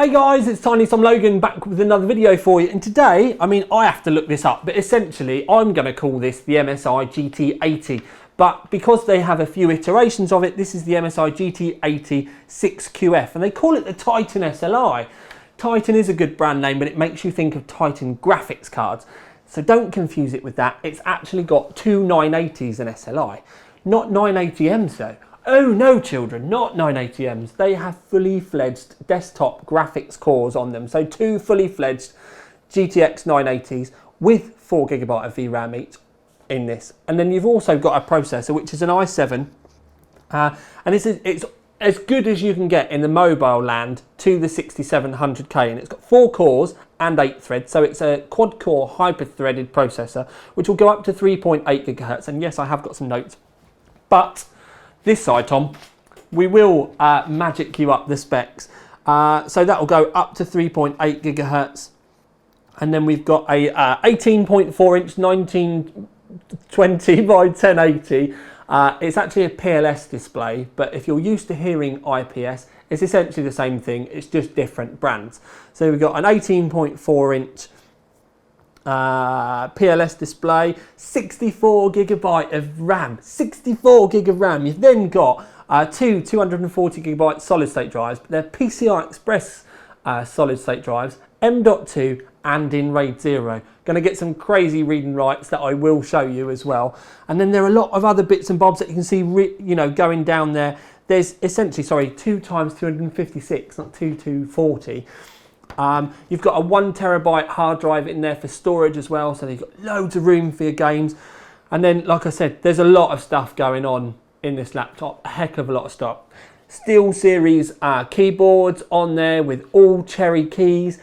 Hey guys, it's Tiny Tom Logan back with another video for you, and today, I mean, I have to look this up, but essentially I'm going to call this the MSI GT80, but because they have a few iterations of it, this is the MSI GT80 6QF, and they call it the Titan SLI. Titan is a good brand name, but it makes you think of Titan graphics cards, so don't confuse it with that. It's actually got two 980s and SLI, not 980Ms though. Oh no children, not 980Ms. They have fully fledged desktop graphics cores on them. So two fully fledged GTX980s with 4GB of VRAM each in this. And then you've also got a processor which is an i7. And it's as good as you can get in the mobile land to the 6700K. And it's got 4 cores and 8 threads. So it's a quad core hyper-threaded processor which will go up to 3.8 GHz. And yes, I have got some notes. But this side, Tom, we will magic you up the specs. So that will go up to 3.8 GHz. And then we've got a 18.4 inch 1920 by 1080. It's actually a PLS display, but if you're used to hearing IPS, it's essentially the same thing. It's just different brands. So we've got an 18.4 inch PLS display, 64GB of RAM, 64GB of RAM. You've then got two 240GB solid state drives, but they're PCI Express solid state drives, M.2 and in RAID 0. Going to get some crazy read and writes that I will show you as well. And then there are a lot of other bits and bobs that you can see, going down there. There's essentially, 2 times 256, not 240. You've got a 1TB hard drive in there for storage as well, so you've got loads of room for your games. And then, like I said, there's a lot of stuff going on in this laptop, a heck of a lot of stuff. Steel Series keyboards on there with all cherry keys.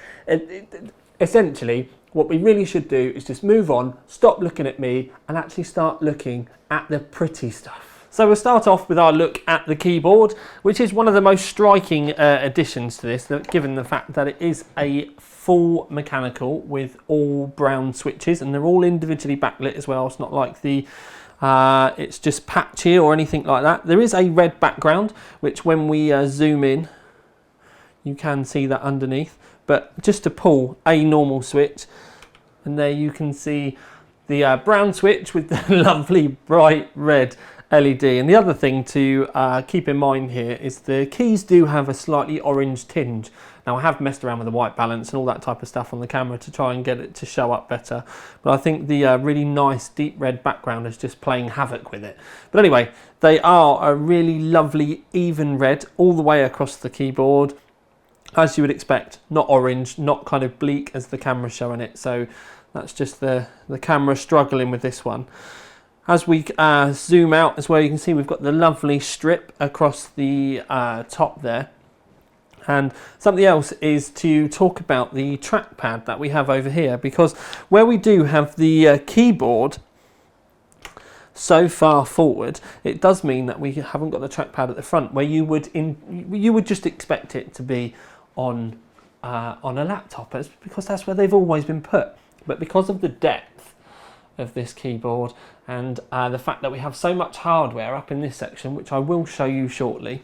Essentially, what we really should do is just move on, stop looking at me, and actually start looking at the pretty stuff. So we'll start off with our look at the keyboard, which is one of the most striking additions to this, given the fact that it is a full mechanical with all brown switches, and they're all individually backlit as well. It's not like it's just patchy or anything like that. There is a red background, which when we zoom in, you can see that underneath. But just to pull a normal switch, and there you can see the brown switch with the lovely bright red LED. And the other thing to keep in mind here is the keys do have a slightly orange tinge. Now I have messed around with the white balance and all that type of stuff on the camera to try and get it to show up better, but I think the really nice deep red background is just playing havoc with it. But anyway, they are a really lovely even red all the way across the keyboard, as you would expect. Not orange, not kind of bleak as the camera's showing it, so that's just the camera struggling with this one. As we zoom out as well, you can see we've got the lovely strip across the top there. And something else is to talk about the trackpad that we have over here, because where we do have the keyboard so far forward, it does mean that we haven't got the trackpad at the front, where you would just expect it to be on a laptop, because that's where they've always been put. But because of the depth of this keyboard and the fact that we have so much hardware up in this section, which I will show you shortly,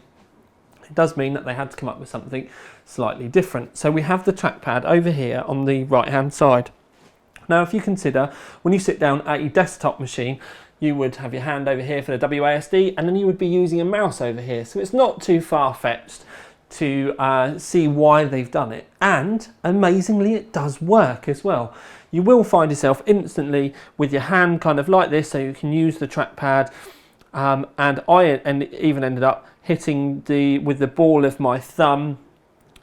it does mean that they had to come up with something slightly different. So we have the trackpad over here on the right hand side. Now if you consider, when you sit down at your desktop machine, you would have your hand over here for the WASD, and then you would be using a mouse over here. So it's not too far-fetched to see why they've done it. And amazingly, it does work as well. You will find yourself instantly with your hand kind of like this, so you can use the trackpad. And I even ended up hitting with the ball of my thumb.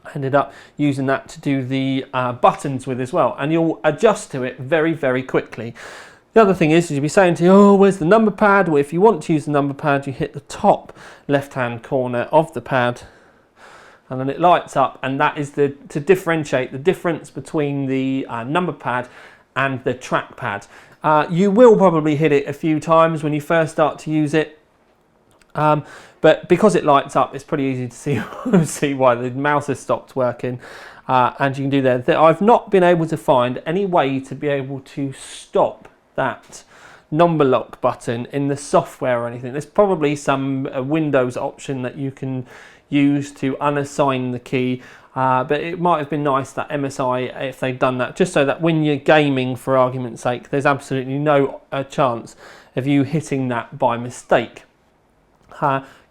I ended up using that to do the buttons with as well. And you'll adjust to it very, very quickly. The other thing is you'll be saying to you, oh, where's the number pad? Well, if you want to use the number pad, you hit the top left-hand corner of the pad, and then it lights up, and that is to differentiate the difference between the number pad and the trackpad. You will probably hit it a few times when you first start to use it, but because it lights up, it's pretty easy to see why the mouse has stopped working. And you can do that. I've not been able to find any way to be able to stop that number lock button in the software or anything. There's probably some Windows option that you can use to unassign the key, But it might have been nice that MSI, if they'd done that, just so that when you're gaming, for argument's sake, there's absolutely no chance of you hitting that by mistake.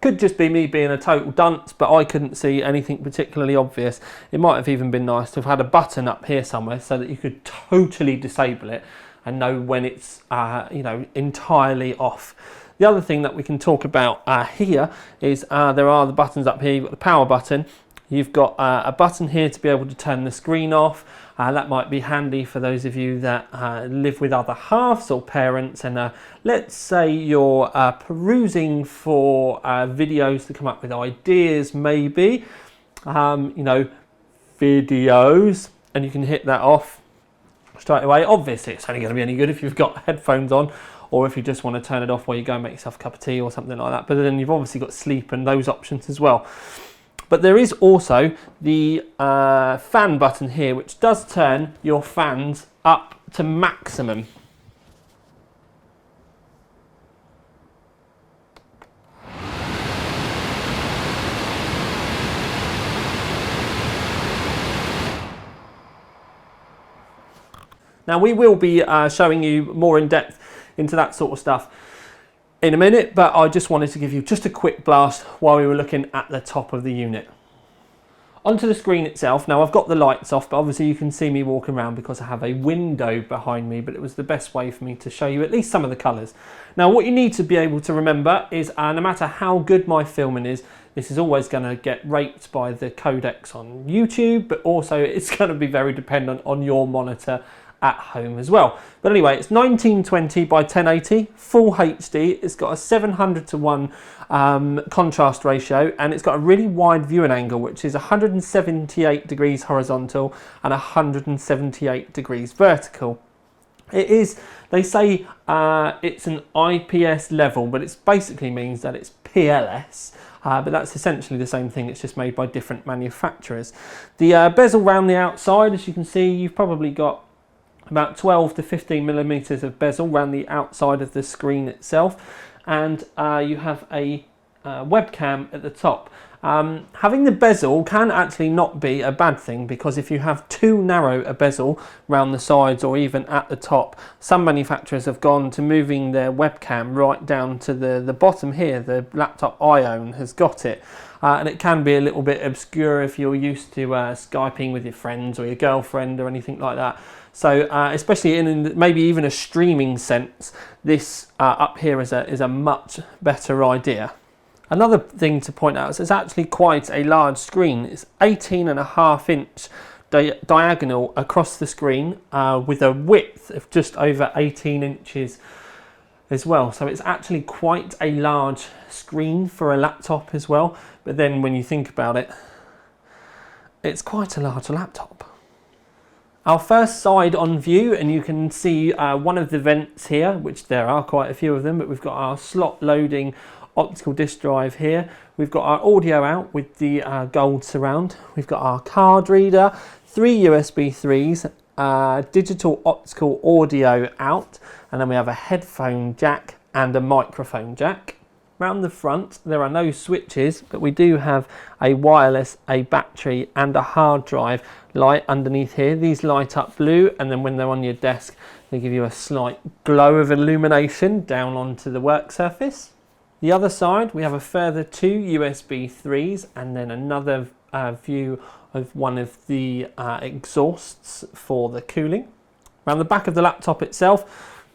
Could just be me being a total dunce, but I couldn't see anything particularly obvious. It might have even been nice to have had a button up here somewhere so that you could totally disable it and know when it's you know, entirely off. The other thing that we can talk about here is there are the buttons up here. You've got the power button. You've got a button here to be able to turn the screen off. That might be handy for those of you that live with other halves or parents, and let's say you're perusing for videos to come up with ideas, maybe, you know, videos, and you can hit that off straight away. Obviously, it's only going to be any good if you've got headphones on, or if you just want to turn it off while you go and make yourself a cup of tea or something like that. But then you've obviously got sleep and those options as well. But there is also the fan button here, which does turn your fans up to maximum. Now we will be showing you more in depth into that sort of stuff in a minute, but I just wanted to give you just a quick blast while we were looking at the top of the unit. Onto the screen itself. Now I've got the lights off, but obviously you can see me walking around because I have a window behind me, but it was the best way for me to show you at least some of the colours. Now what you need to be able to remember is no matter how good my filming is, this is always going to get rated by the codecs on YouTube, but also it's going to be very dependent on your monitor at home as well. But anyway, it's 1920 by 1080, full HD. It's got a 700:1 contrast ratio, and it's got a really wide viewing angle, which is 178 degrees horizontal and 178 degrees vertical. It is, they say it's an IPS level, but it basically means that it's PLS. But that's essentially the same thing, it's just made by different manufacturers. The bezel around the outside, as you can see, you've probably got about 12 to 15 millimeters of bezel around the outside of the screen itself, and you have a webcam at the top. Having the bezel can actually not be a bad thing, because if you have too narrow a bezel around the sides or even at the top, some manufacturers have gone to moving their webcam right down to the bottom here. The laptop I own has got it. And it can be a little bit obscure if you're used to Skyping with your friends or your girlfriend or anything like that. So especially in maybe even a streaming sense, this up here is a much better idea. Another thing to point out is it's actually quite a large screen. It's 18.5 inch diagonal across the screen with a width of just over 18 inches as well. So it's actually quite a large screen for a laptop as well. But then when you think about it, it's quite a large laptop. Our first side on view, and you can see one of the vents here, which there are quite a few of them, but we've got our slot loading optical disk drive here. We've got our audio out with the gold surround. We've got our card reader, 3 USB 3s, digital optical audio out, and then we have a headphone jack and a microphone jack. Around the front there are no switches, but we do have a wireless, a battery and a hard drive light underneath here. These light up blue, and then when they're on your desk they give you a slight glow of illumination down onto the work surface. The other side we have a further 2 USB 3s and then another view of one of the exhausts for the cooling. Around the back of the laptop itself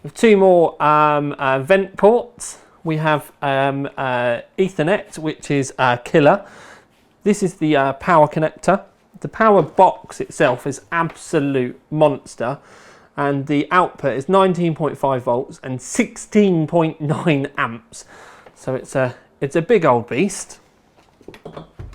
we have 2 more vent ports. We have Ethernet, which is killer. This is the power connector. The power box itself is absolute monster, and the output is 19.5 volts and 16.9 amps. So it's a big old beast.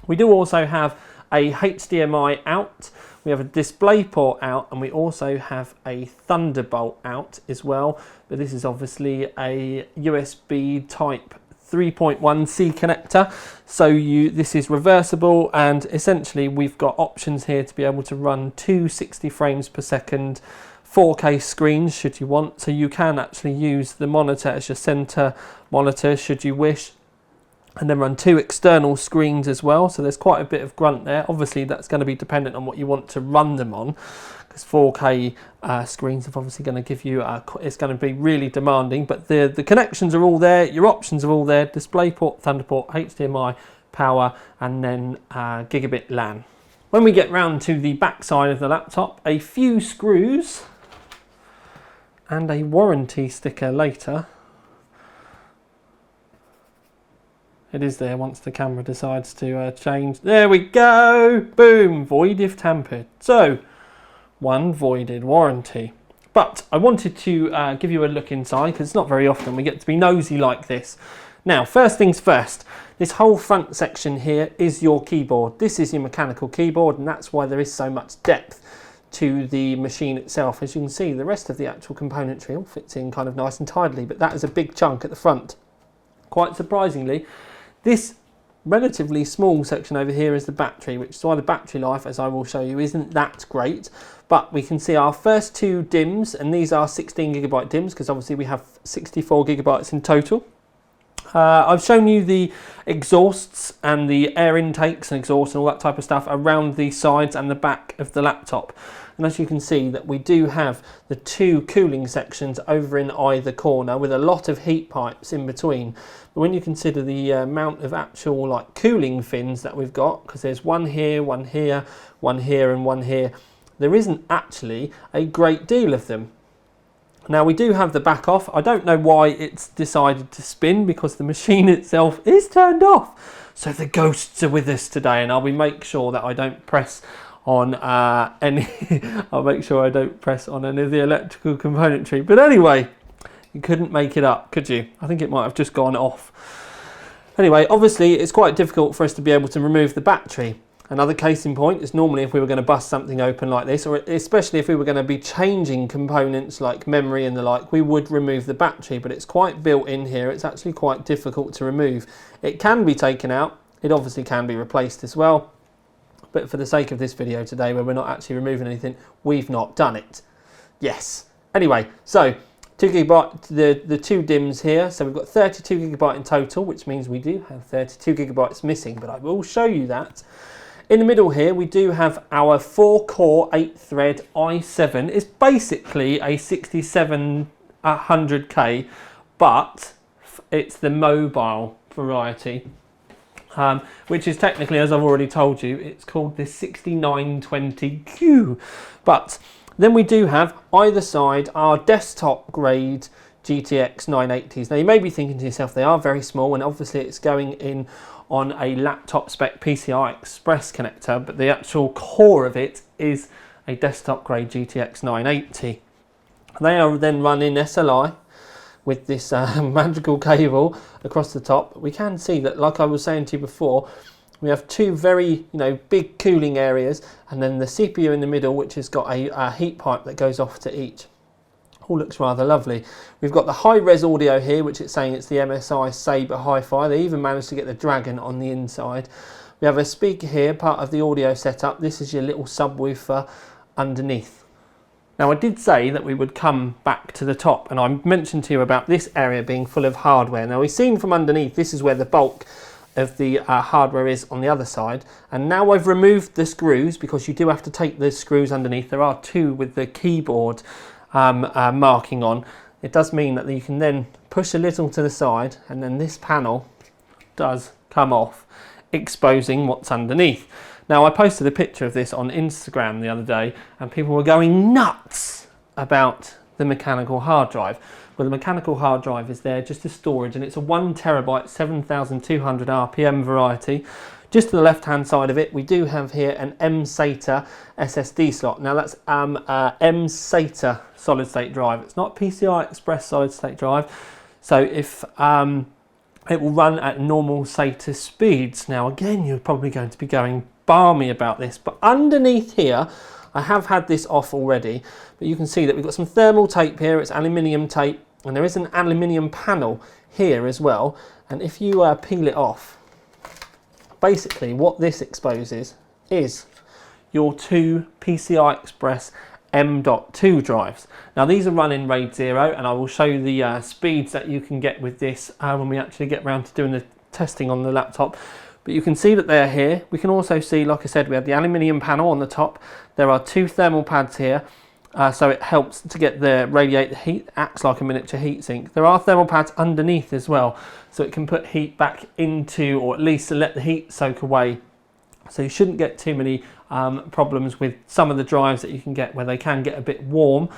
We do also have a HDMI out. We have a DisplayPort out, and we also have a Thunderbolt out as well. But this is obviously a USB type 3.1C connector. So this is reversible, and essentially we've got options here to be able to run 260 frames per second 4K screens should you want. So you can actually use the monitor as your center monitor should you wish. and then run 2 external screens as well, so there's quite a bit of grunt there. Obviously that's going to be dependent on what you want to run them on, because 4K screens are obviously going to give you, it's going to be really demanding, but the connections are all there, your options are all there: DisplayPort, Thunderport, HDMI, power, and then gigabit LAN. When we get round to the back side of the laptop, a few screws and a warranty sticker later. It is there once the camera decides to change. There we go! Boom! Void if tampered. So, 1 voided warranty. But I wanted to give you a look inside, because it's not very often we get to be nosy like this. Now, first things first, this whole front section here is your keyboard. This is your mechanical keyboard, and that's why there is so much depth to the machine itself. As you can see, the rest of the actual componentry all fits in kind of nice and tidily, but that is a big chunk at the front. Quite surprisingly, this relatively small section over here is the battery, which is why the battery life, as I will show you, isn't that great. But we can see our first 2 DIMMs, and these are 16GB DIMMs, because obviously we have 64GB in total. I've shown you the exhausts and the air intakes and exhausts and all that type of stuff around the sides and the back of the laptop. And as you can see, that we do have the 2 cooling sections over in either corner with a lot of heat pipes in between. But when you consider the amount of actual like cooling fins that we've got, because there's one here, one here, one here and one here, there isn't actually a great deal of them. Now we do have the back off. I don't know why it's decided to spin, because the machine itself is turned off. So the ghosts are with us today, and I'll make sure that I don't press on any I'll make sure I don't press on any of the electrical componentry. But anyway, you couldn't make it up, could you? I think it might have just gone off. Anyway, obviously it's quite difficult for us to be able to remove the battery. Another case in point is normally if we were going to bust something open like this, or especially if we were going to be changing components like memory and the like, we would remove the battery, but it's quite built in here. It's actually quite difficult to remove. It can be taken out. It obviously can be replaced as well. But for the sake of this video today, where we're not actually removing anything, we've not done it. Yes. Anyway, so 2GB, the 2 DIMMs here. So we've got 32GB in total, which means we do have 32GB missing, but I will show you that. In the middle here, we do have our 4-core, 8-thread i7. It's basically a 6700K, but it's the mobile variety. Which is technically, as I've already told you, it's called the 6920Q. But then we do have either side our desktop grade GTX980s. Now you may be thinking to yourself, they are very small, and obviously it's going in on a laptop spec PCI Express connector, but the actual core of it is a desktop grade GTX980. They are then run in SLI with this magical cable across the top. We can see that, like I was saying to you before, we have 2 very big cooling areas, and then the CPU in the middle, which has got a heat pipe that goes off to each. All looks rather lovely. We've got the high-res audio here, which it's saying it's the MSI Sabre Hi-Fi. They even managed to get the Dragon on the inside. We have a speaker here, part of the audio setup. This is your little subwoofer underneath. Now I did say that we would come back to the top, and I mentioned to you about this area being full of hardware. Now we've seen from underneath, this is where the bulk of the hardware is on the other side, and now I've removed the screws, because you do have to take the screws underneath. There are 2 with the keyboard marking on. It does mean that you can then push a little to the side, and then this panel does come off, exposing what's underneath. Now I posted a picture of this on Instagram the other day, and people were going nuts about the mechanical hard drive. Well, the mechanical hard drive is there just as storage, and it's a 1TB 7200 RPM variety. Just to the left hand side of it, we do have here an mSATA SSD slot. Now that's mSATA solid state drive. It's not PCI Express solid state drive. So if it will run at normal SATA speeds. Now again, you're probably going to be going balmy about this, but underneath here, I have had this off already, but you can see that we've got some thermal tape here. It's aluminium tape, and there is an aluminium panel here as well. And if you peel it off, basically what this exposes is your 2 PCI Express M.2 drives. Now these are running RAID 0, and I will show you the speeds that you can get with this when we actually get around to doing the testing on the laptop. But you can see that they're here. We can also see, like I said, we have the aluminium panel on the top. There are 2 thermal pads here, so it helps to get radiate the heat. Acts like a miniature heatsink. There are thermal pads underneath as well, so it can put heat back into, or at least to let the heat soak away. So you shouldn't get too many problems with some of the drives that you can get where they can get a bit warm.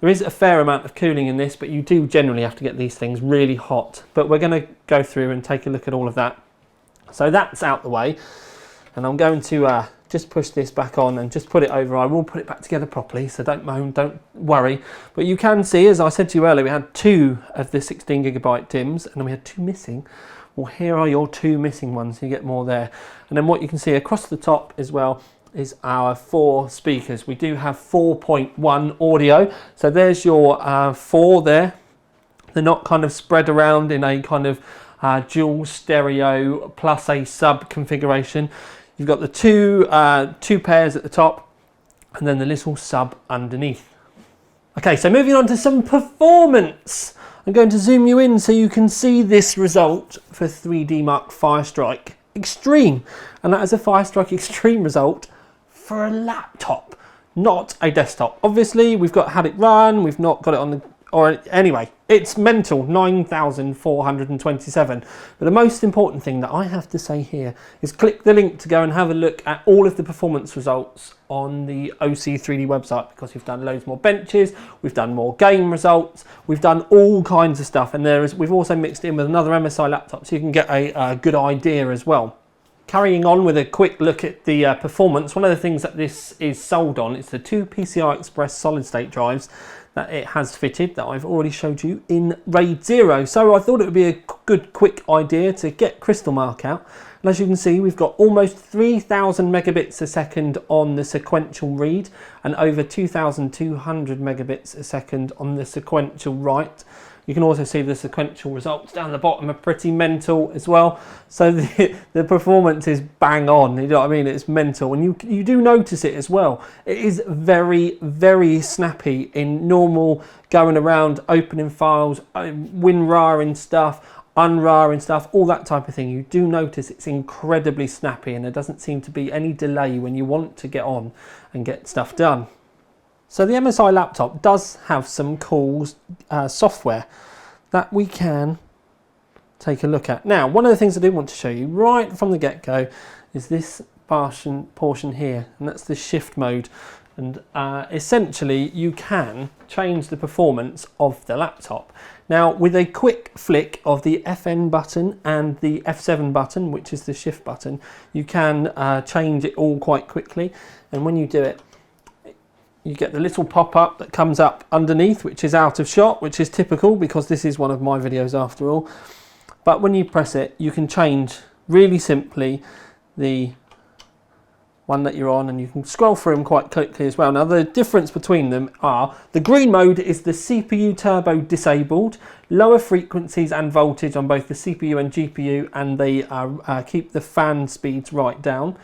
There is a fair amount of cooling in this, but you do generally have to get these things really hot. But we're going to go through and take a look at all of that. So that's out the way, and I'm going to just push this back on and just put it over. I will put it back together properly, so don't moan, don't worry. But you can see, as I said to you earlier, we had 2 of the 16GB DIMMs, and then we had 2 missing. Well, here are your 2 missing ones, you get more there. And then what you can see across the top as well is our 4 speakers. We do have 4.1 audio, so there's your 4 there. They're not kind of spread around in a kind of dual stereo plus a sub configuration. You've got the two pairs at the top, and then the little sub underneath. Okay, so moving on to some performance. I'm going to zoom you in so you can see this result for 3D Mark Firestrike Extreme, and that is a Firestrike Extreme result for a laptop, not a desktop. Obviously, we've had it run. We've not got it on the. Or anyway, it's mental, 9,427. But the most important thing that I have to say here is click the link to go and have a look at all of the performance results on the OC3D website, because we've done loads more benches, we've done more game results, we've done all kinds of stuff, and we've also mixed in with another MSI laptop so you can get a good idea as well. Carrying on with a quick look at the performance, one of the things that this is sold on is the 2 PCI Express solid state drives that it has fitted, that I've already showed you in RAID 0. So I thought it would be a good quick idea to get Crystal Mark out. And as you can see, we've got almost 3,000 megabits a second on the sequential read and over 2,200 megabits a second on the sequential write. You can also see the sequential results down the bottom are pretty mental as well. So the performance is bang on, you know what I mean? It's mental, and you do notice it as well. It is very, very snappy in normal going around, opening files, WinRAR stuff, UnRAR stuff, all that type of thing. You do notice it's incredibly snappy, and there doesn't seem to be any delay when you want to get on and get stuff done. So the MSI laptop does have some cool software that we can take a look at. Now, one of the things I do want to show you right from the get-go is this portion here, and that's the shift mode. And essentially, you can change the performance of the laptop. Now, with a quick flick of the FN button and the F7 button, which is the shift button, you can change it all quite quickly. And when you do it, you get the little pop-up that comes up underneath, which is out of shot, which is typical because this is one of my videos after all. But when you press it, you can change really simply the one that you're on, and you can scroll through them quite quickly as well. Now, the difference between them are the green mode is the CPU turbo disabled, lower frequencies and voltage on both the CPU and GPU, and they keep the fan speeds right down.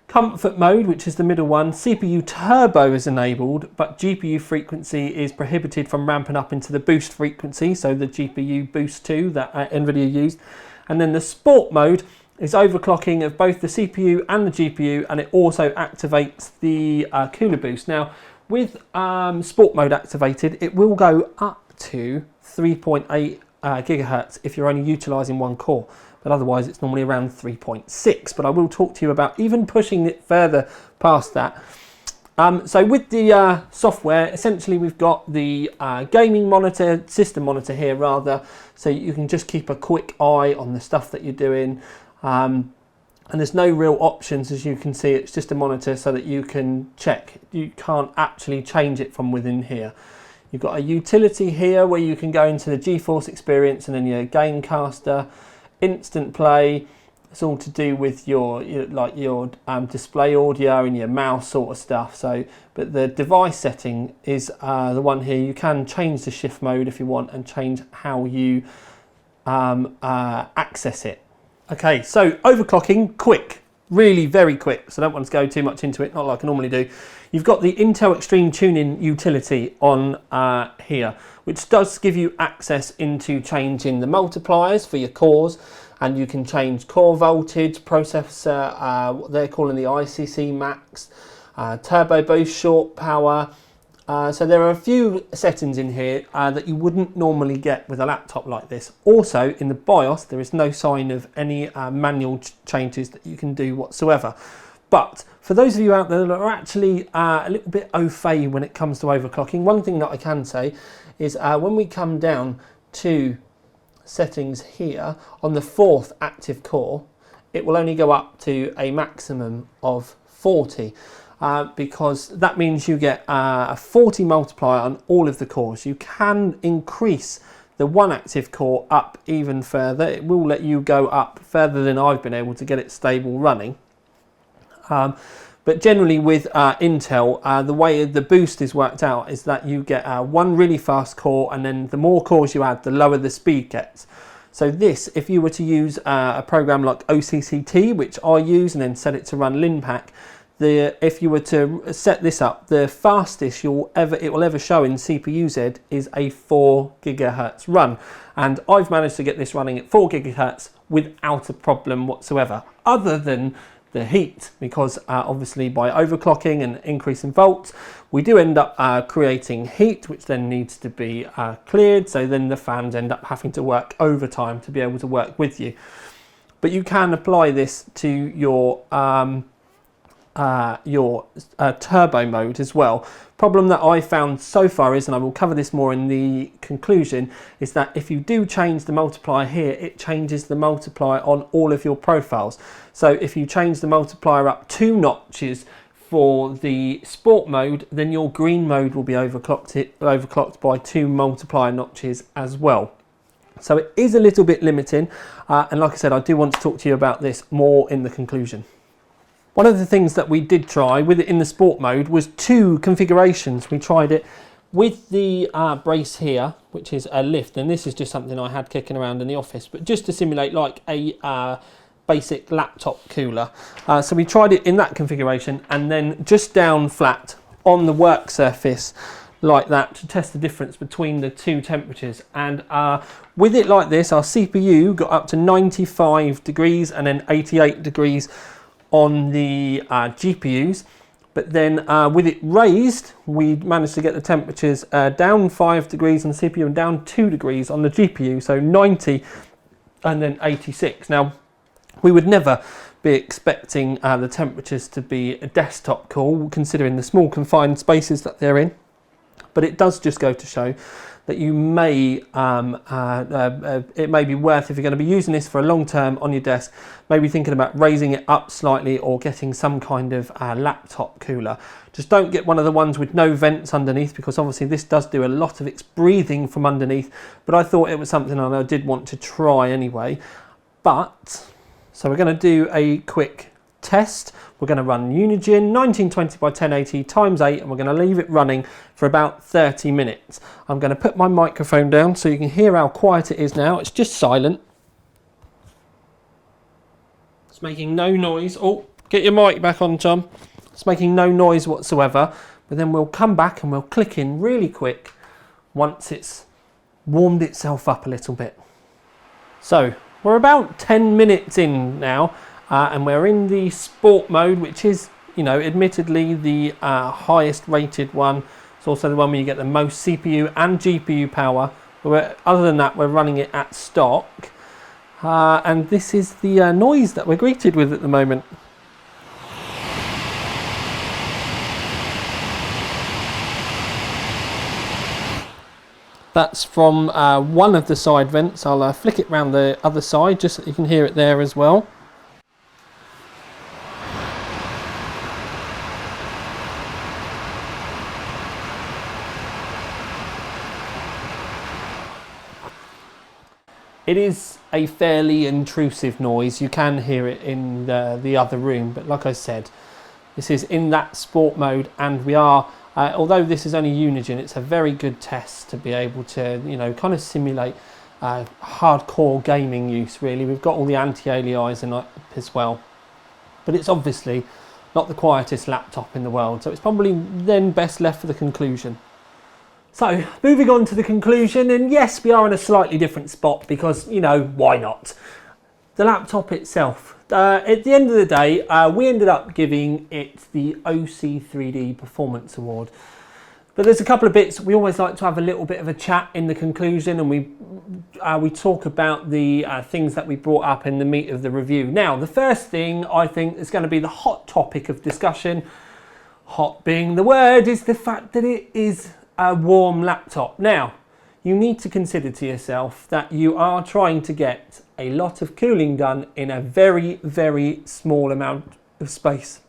Comfort mode, which is the middle one, CPU turbo is enabled, but GPU frequency is prohibited from ramping up into the boost frequency, so the GPU boost 2 that NVIDIA used. And then the sport mode is overclocking of both the CPU and the GPU, and it also activates the cooler boost. Now, with sport mode activated, it will go up to 3.8 gigahertz if you're only utilizing one core. But otherwise it's normally around 3.6. But I will talk to you about even pushing it further past that. So with the software, essentially we've got the gaming monitor, system monitor here rather, so you can just keep a quick eye on the stuff that you're doing. And there's no real options, as you can see. It's just a monitor so that you can check. You can't actually change it from within here. You've got a utility here where you can go into the Geforce Experience and then your Gamecaster, Instant Play. It's all to do with your display audio and your mouse sort of stuff. So, but the device setting is the one here. You can change the shift mode if you want and change how you access it. Okay, so overclocking, quick, really very quick. So I don't want to go too much into it, not like I normally do. You've got the Intel Extreme Tuning utility on here, which does give you access into changing the multipliers for your cores and you can change core voltage, processor, what they're calling the ICC max, turbo boost, short power. So there are a few settings in here that you wouldn't normally get with a laptop like this. Also in the BIOS there is no sign of any manual changes that you can do whatsoever. But for those of you out there that are actually a little bit au fait when it comes to overclocking, one thing that I can say is when we come down to settings here on the 4th active core, it will only go up to a maximum of 40. Because that means you get a 40 multiplier on all of the cores. You can increase the 1 active core up even further. It will let you go up further than I've been able to get it stable running. But generally with Intel, the way the boost is worked out is that you get one really fast core, and then the more cores you add, the lower the speed gets. So this, if you were to use a program like OCCT, which I use, and then set it to run Linpack, if you were to set this up, the fastest it will ever show in CPU-Z is a 4 GHz run. And I've managed to get this running at 4 GHz without a problem whatsoever, other than the heat, because obviously by overclocking and increasing volts, we do end up creating heat, which then needs to be cleared. So then the fans end up having to work overtime to be able to work with you. But you can apply this to your turbo mode as well. Problem that I found so far is, and I will cover this more in the conclusion, is that if you do change the multiplier here, it changes the multiplier on all of your profiles. So if you change the multiplier up 2 notches for the sport mode, then your green mode will be overclocked by 2 multiplier notches as well. So it is a little bit limiting, and like I said, I do want to talk to you about this more in the conclusion. One of the things that we did try with it in the sport mode was 2 configurations. We tried it with the brace here, which is a lift, and this is just something I had kicking around in the office, but just to simulate like a basic laptop cooler. So we tried it in that configuration, and then just down flat on the work surface like that to test the difference between the 2 temperatures. And with it like this, our CPU got up to 95 degrees and then 88 degrees on the GPUs, but then with it raised, we managed to get the temperatures down 5 degrees on the CPU and down 2 degrees on the GPU, so 90 and then 86. Now, we would never be expecting the temperatures to be a desktop cool, considering the small confined spaces that they're in, but it does just go to show that you may, it may be worth, if you're going to be using this for a long term on your desk, maybe thinking about raising it up slightly or getting some kind of laptop cooler. Just don't get one of the ones with no vents underneath, because obviously this does do a lot of its breathing from underneath, but I thought it was something I did want to try anyway. So we're going to do a quick test. We're going to run Unigine 1920 by 1080 times 8, and we're going to leave it running for about 30 minutes. I'm going to put my microphone down so you can hear how quiet it is now. It's just silent. It's making no noise. Oh, get your mic back on, Tom. It's making no noise whatsoever, but then we'll come back and we'll click in really quick once it's warmed itself up a little bit. So we're about 10 minutes in now. And we're in the sport mode, which is, you know, admittedly the highest rated one. It's also the one where you get the most CPU and GPU power. But other than that, we're running it at stock. And this is the noise that we're greeted with at the moment. That's from one of the side vents. I'll flick it round the other side just so you can hear it there as well. It is a fairly intrusive noise. You can hear it in the other room, but like I said, this is in that sport mode, and we are, although this is only Unigine, it's a very good test to be able to, you know, kind of simulate hardcore gaming use, really. We've got all the anti-alias in it as well, but it's obviously not the quietest laptop in the world, so it's probably then best left for the conclusion. So, moving on to the conclusion, and yes, we are in a slightly different spot because, you know, why not? The laptop itself, at the end of the day, we ended up giving it the OC3D Performance Award. But there's a couple of bits, we always like to have a little bit of a chat in the conclusion, and we talk about the things that we brought up in the meat of the review. Now, the first thing I think is going to be the hot topic of discussion, hot being the word, is the fact that it is a warm laptop. Now, you need to consider to yourself that you are trying to get a lot of cooling done in a very, very small amount of space.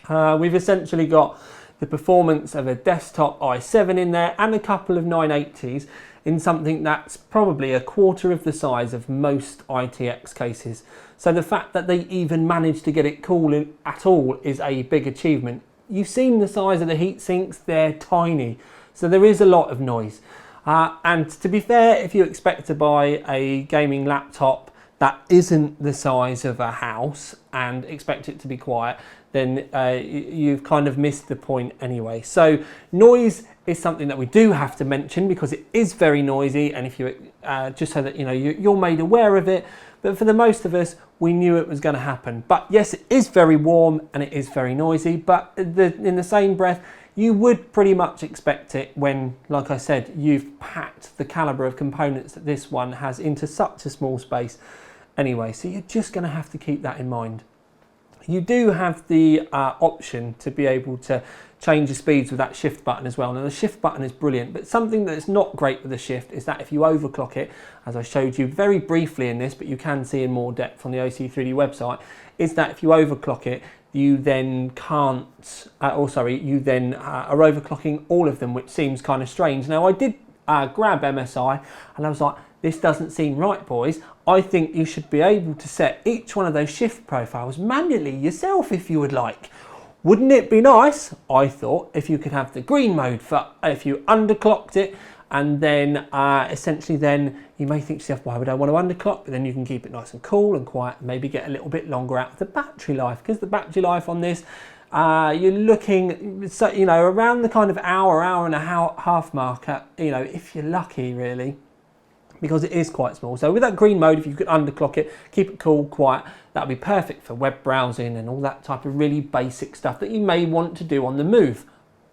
We've essentially got the performance of a desktop i7 in there and a couple of 980s in something that's probably a quarter of the size of most ITX cases. So the fact that they even managed to get it cool at all is a big achievement. You've seen the size of the heat sinks, they're tiny. So there is a lot of noise. And to be fair, if you expect to buy a gaming laptop that isn't the size of a house and expect it to be quiet, then you've kind of missed the point anyway. So noise is something that we do have to mention because it is very noisy, and if you just so that you know you're made aware of it. But for the most of us, we knew it was going to happen. But yes, it is very warm and it is very noisy, but in the same breath, you would pretty much expect it when, like I said, you've packed the calibre of components that this one has into such a small space anyway. So you're just going to have to keep that in mind. You do have the option to be able to change the speeds with that shift button as well. Now the shift button is brilliant, but something that's not great with the shift is that if you overclock it, as I showed you very briefly in this, but you can see in more depth on the OC3D website, is that if you overclock it, you then can't, you then are overclocking all of them, which seems kind of strange. Now I did grab MSI and I was like, this doesn't seem right, boys. I think you should be able to set each one of those shift profiles manually yourself if you would like. Wouldn't it be nice, I thought, if you could have the green mode for if you underclocked it, and then essentially then you may think to yourself, why would I want to underclock? But then you can keep it nice and cool and quiet, and maybe get a little bit longer out of the battery life, because the battery life on this, you're looking, so, you know, around the kind of hour and a half mark, if you're lucky really, because it is quite small. So with that green mode, if you could underclock it, keep it cool, quiet, that would be perfect for web browsing and all that type of really basic stuff that you may want to do on the move.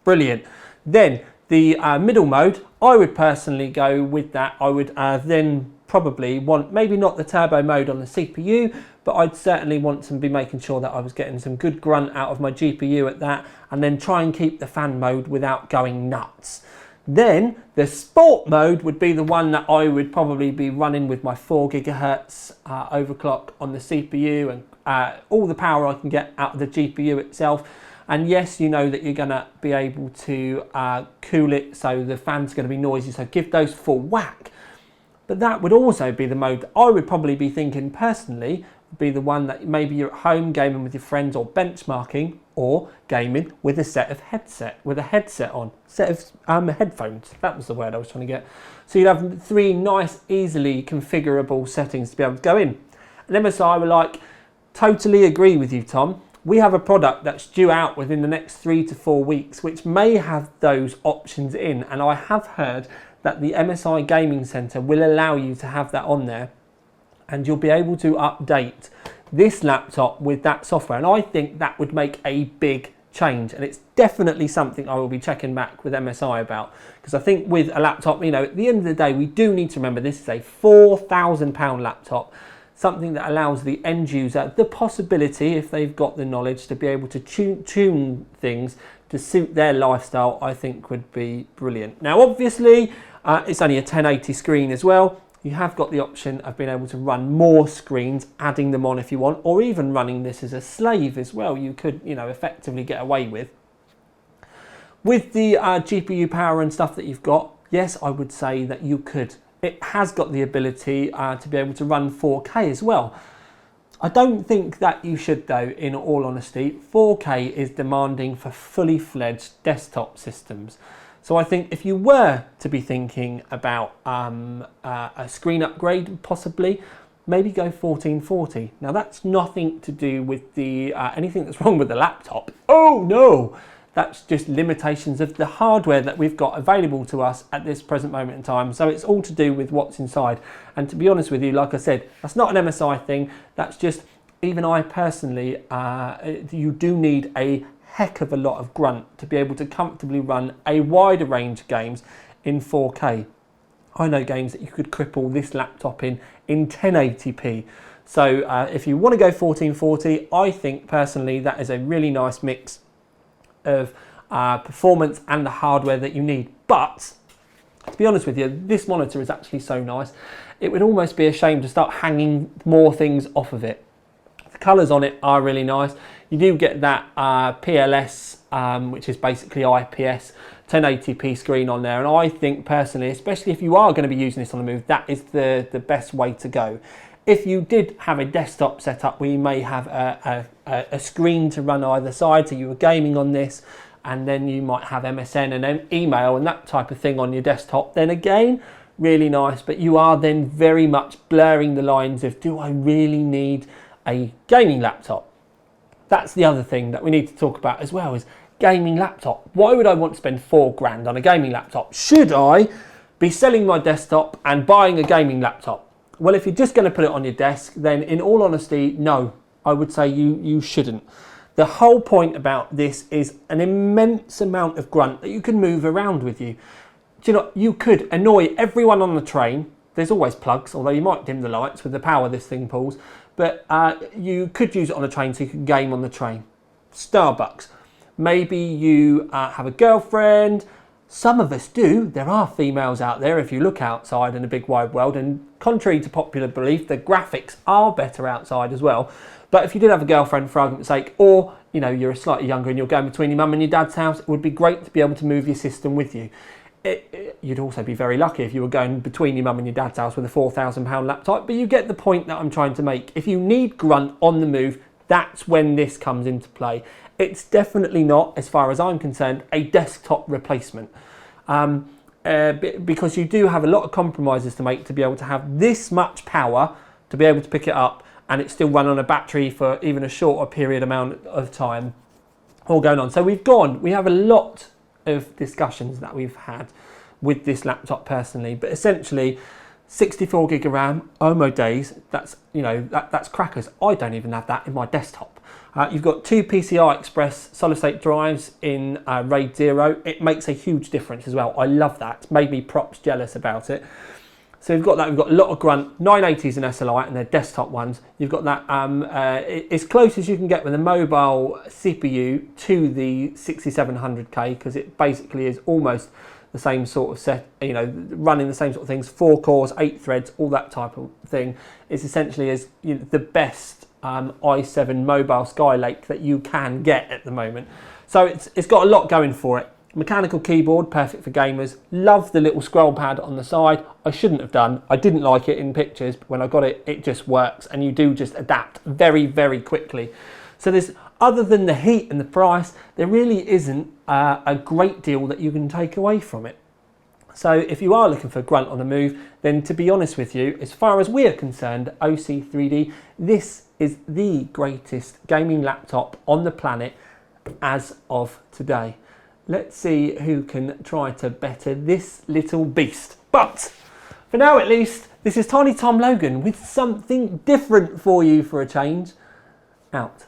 Brilliant. Then the middle mode, I would personally go with that. I would then probably want, maybe not the turbo mode on the CPU, but I'd certainly want to be making sure that I was getting some good grunt out of my GPU at that, and then try and keep the fan mode without going nuts. Then the sport mode would be the one that I would probably be running with my 4 gigahertz overclock on the CPU and all the power I can get out of the GPU itself. And yes, you know that you're going to be able to cool it, so the fan's going to be noisy, so give those full whack. But that would also be the mode that I would probably be thinking personally would be the one that maybe you're at home gaming with your friends, or benchmarking, or gaming with a headset on, set of headphones. That was the word I was trying to get. So you'd have 3 nice, easily configurable settings to be able to go in. And MSI were like, totally agree with you, Tom. We have a product that's due out within the next 3 to 4 weeks, which may have those options in. And I have heard that the MSI Gaming Center will allow you to have that on there, and you'll be able to update this laptop with that software. And I think that would make a big change, and it's definitely something I will be checking back with MSI about, because I think with a laptop, you know, at the end of the day, we do need to remember this is a £4,000 laptop, something that allows the end user the possibility, if they've got the knowledge, to be able to tune things to suit their lifestyle. I think would be brilliant. Now obviously it's only a 1080 screen as well. You have got the option of being able to run more screens, adding them on if you want, or even running this as a slave as well. You could, you know, effectively get away with. With the GPU power and stuff that you've got, yes, I would say that you could. It has got the ability to be able to run 4K as well. I don't think that you should though, in all honesty. 4K is demanding for fully fledged desktop systems. So I think if you were to be thinking about a screen upgrade, possibly, maybe go 1440. Now that's nothing to do with the anything that's wrong with the laptop. Oh no, That's just limitations of the hardware that we've got available to us at this present moment in time. So it's all to do with what's inside. And to be honest with you, like I said, that's not an MSI thing. That's just, even I personally, you do need a heck of a lot of grunt to be able to comfortably run a wider range of games in 4K. I know games that you could cripple this laptop in 1080p. So if you want to go 1440, I think personally that is a really nice mix of performance and the hardware that you need. But to be honest with you, this monitor is actually so nice, it would almost be a shame to start hanging more things off of it. The colours on it are really nice. You do get that PLS, which is basically IPS, 1080p screen on there, and I think personally, especially if you are going to be using this on the move, that is the best way to go. If you did have a desktop setup where you may have a screen to run either side, so you were gaming on this, and then you might have MSN and email and that type of thing on your desktop, then again, really nice, but you are then very much blurring the lines of, do I really need a gaming laptop? That's the other thing that we need to talk about as well, is gaming laptop. Why would I want to spend £4 on a gaming laptop? Should I be selling my desktop and buying a gaming laptop? Well, if you're just going to put it on your desk, then in all honesty, no, I would say you shouldn't. The whole point about this is an immense amount of grunt that you can move around with you. Do you know, you could annoy everyone on the train. There's always plugs, although you might dim the lights with the power this thing pulls. But you could use it on the train so you can game on the train. Starbucks. Maybe you have a girlfriend. Some of us do. There are females out there if you look outside in the big wide world, and contrary to popular belief, the graphics are better outside as well. But if you did have a girlfriend, for argument's sake, or you know, you're slightly younger and you're going between your mum and your dad's house, it would be great to be able to move your system with you. You'd also be very lucky if you were going between your mum and your dad's house with a £4,000 laptop, but you get the point that I'm trying to make. If you need grunt on the move, that's when this comes into play. It's definitely not, as far as I'm concerned, a desktop replacement. Because you do have a lot of compromises to make to be able to have this much power to be able to pick it up and it still run on a battery for even a shorter period amount of time all going on. So we have a lot of discussions that we've had with this laptop personally, but essentially 64 gig of RAM, OMO days, that's, you know, that's crackers. I don't even have that in my desktop. You've got 2 PCI Express solid state drives in RAID 0. It makes a huge difference as well. I love that. It's made me props jealous about it. So we've got that. We've got a lot of grunt. 980s and SLI, and they're desktop ones. You've got that as close as you can get with a mobile CPU to the 6700K, because it basically is almost the same sort of set, you know, running the same sort of things, 4 cores, 8 threads, all that type of thing. It's essentially as, you know, the best i7 mobile Skylake that you can get at the moment. So it's got a lot going for it. Mechanical keyboard, perfect for gamers. Love the little scroll pad on the side. I shouldn't have done. I didn't like it in pictures, but when I got it, it just works, and you do just adapt very, very quickly. So there's, other than the heat and the price, there really isn't a great deal that you can take away from it. So if you are looking for grunt on the move, then to be honest with you, as far as we're concerned, OC3D, this is the greatest gaming laptop on the planet as of today. Let's see who can try to better this little beast. But for now at least, this is Tiny Tom Logan with something different for you for a change. Out.